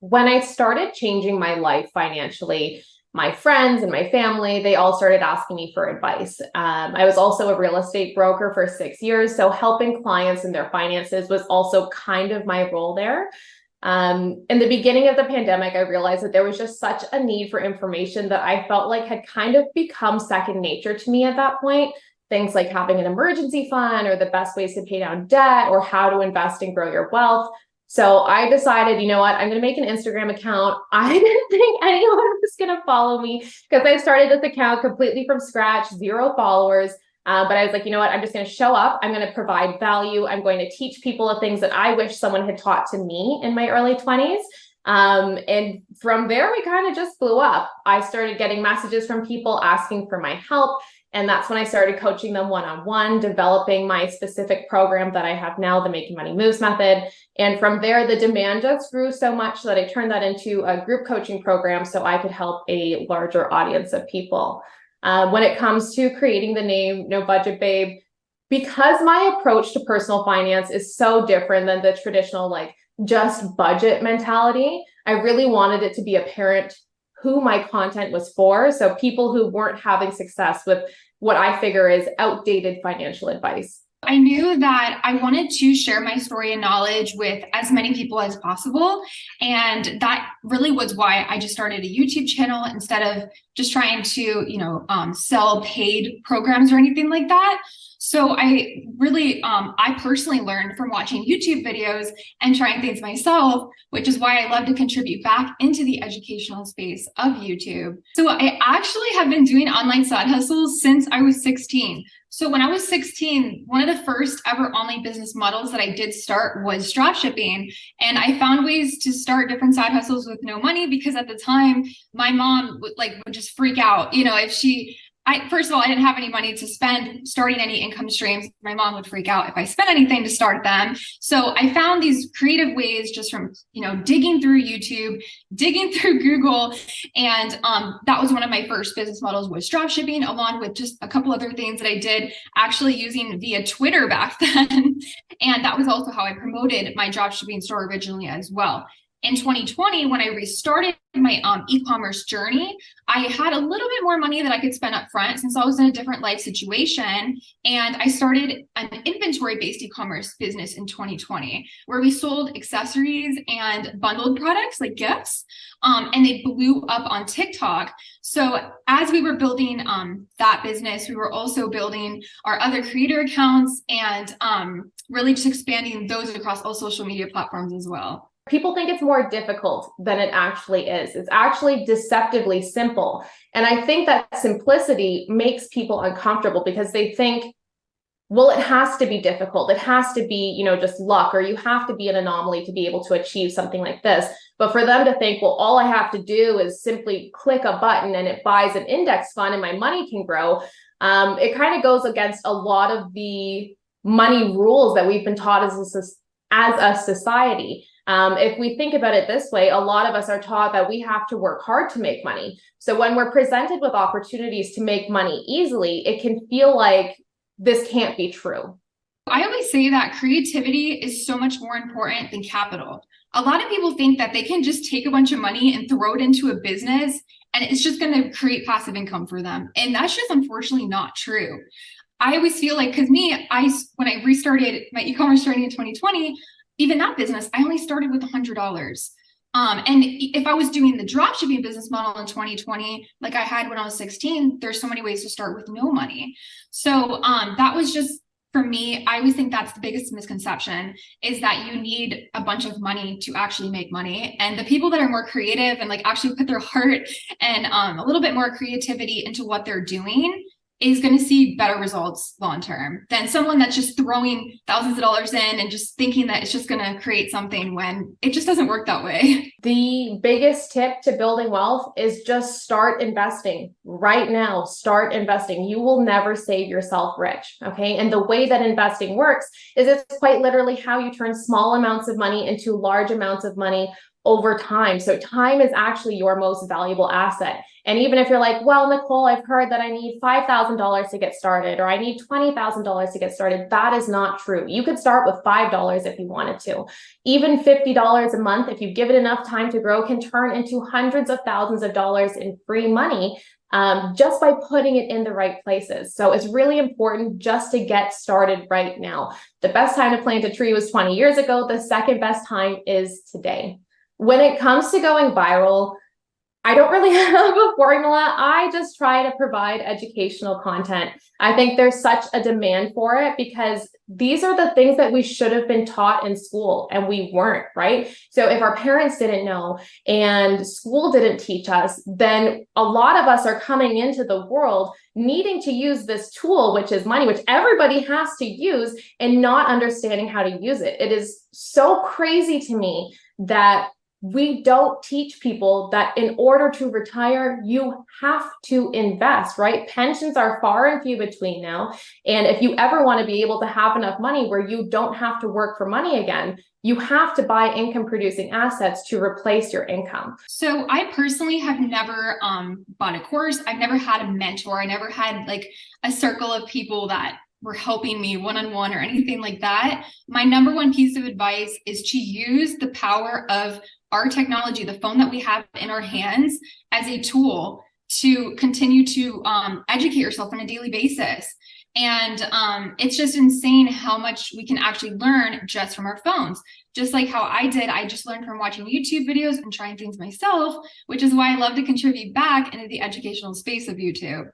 when I started changing my life financially, my friends and my family, they all started asking me for advice. I was also a real estate broker for 6 years. So helping clients in their finances was also kind of my role there. In the beginning of the pandemic, I realized that there was just such a need for information that I felt like had kind of become second nature to me at that point. Things like having an emergency fund or the best ways to pay down debt or how to invest and grow your wealth. So I decided, you know what, I'm going to make an Instagram account. I didn't think anyone was going to follow me because I started this account completely from scratch, 0 followers. But I was like, you know what, I'm just going to show up. I'm going to provide value. I'm going to teach people the things that I wish someone had taught to me in my early 20s. And from there, we kind of just blew up. I started getting messages from people asking for my help. And that's when I started coaching them one-on-one, developing my specific program that I have now, the Making Money Moves method. And from there, the demand just grew so much that I turned that into a group coaching program so I could help a larger audience of people. When it comes to creating the name No Budget Babe, because my approach to personal finance is so different than the traditional, like just budget mentality, I really wanted it to be apparent who my content was for. So people who weren't having success with what I figure is outdated financial advice. I knew that I wanted to share my story and knowledge with as many people as possible. And that really was why I just started a YouTube channel instead of just trying to, sell paid programs or anything like that. So I really, I personally learned from watching YouTube videos and trying things myself, which is why I love to contribute back into the educational space of YouTube. So I actually have been doing online side hustles since I was 16. So when I was 16, one of the first ever online business models that I did start was drop shipping. And I found ways to start different side hustles with no money because at the time, my mom would just freak out. First of all, I didn't have any money to spend starting any income streams. My mom would freak out if I spent anything to start them. So I found these creative ways just from, digging through YouTube, digging through Google. And that was one of my first business models was drop shipping, along with just a couple other things that I did actually using via Twitter back then. And that was also how I promoted my drop shipping store originally as well. In 2020, when I restarted my e-commerce journey, I had a little bit more money that I could spend up front since I was in a different life situation. And I started an inventory-based e-commerce business in 2020, where we sold accessories and bundled products like gifts, and they blew up on TikTok. So as we were building that business, we were also building our other creator accounts and really just expanding those across all social media platforms as well. People think it's more difficult than it actually is. It's actually deceptively simple. And I think that simplicity makes people uncomfortable because they think, well, it has to be difficult. It has to be, just luck, or you have to be an anomaly to be able to achieve something like this. But for them to think, well, all I have to do is simply click a button and it buys an index fund and my money can grow. It kind of goes against a lot of the money rules that we've been taught as a society. If we think about it this way, a lot of us are taught that we have to work hard to make money. So when we're presented with opportunities to make money easily, it can feel like this can't be true. I always say that creativity is so much more important than capital. A lot of people think that they can just take a bunch of money and throw it into a business and it's just going to create passive income for them. And that's just unfortunately not true. I always feel like, when I restarted my e-commerce journey in 2020, even that business, I only started with $100. And if I was doing the dropshipping business model in 2020, like I had when I was 16, there's so many ways to start with no money. So that was just, for me, I always think that's the biggest misconception is that you need a bunch of money to actually make money. And the people that are more creative and actually put their heart and a little bit more creativity into what they're doing is going to see better results long-term than someone that's just throwing thousands of dollars in and just thinking that it's just going to create something when it just doesn't work that way. The biggest tip to building wealth is just start investing right now. Start investing. You will never save yourself rich. Okay. And the way that investing works is it's quite literally how you turn small amounts of money into large amounts of money over time. So time is actually your most valuable asset. And even if you're like, well, Nicole, I've heard that I need $5,000 to get started, or I need $20,000 to get started, that is not true. You could start with $5 if you wanted to. Even $50 a month, if you give it enough time to grow, can turn into hundreds of thousands of dollars in free money, just by putting it in the right places. So it's really important just to get started right now. The best time to plant a tree was 20 years ago. The second best time is today. When it comes to going viral, I don't really have a formula. I just try to provide educational content. I think there's such a demand for it because these are the things that we should have been taught in school and we weren't, right? So if our parents didn't know and school didn't teach us, then a lot of us are coming into the world needing to use this tool, which is money, which everybody has to use, and not understanding how to use it. It is so crazy to me that we don't teach people that in order to retire, you have to invest, right? Pensions are far and few between now. And if you ever want to be able to have enough money where you don't have to work for money again, you have to buy income producing assets to replace your income. So I personally have never bought a course. I've never had a mentor. I never had like a circle of people that were helping me one-on-one or anything like that. My number one piece of advice is to use the power of our technology, the phone that we have in our hands, as a tool to continue to educate yourself on a daily basis. And it's just insane how much we can actually learn just from our phones. Just like how I did, I just learned from watching YouTube videos and trying things myself, which is why I love to contribute back into the educational space of YouTube.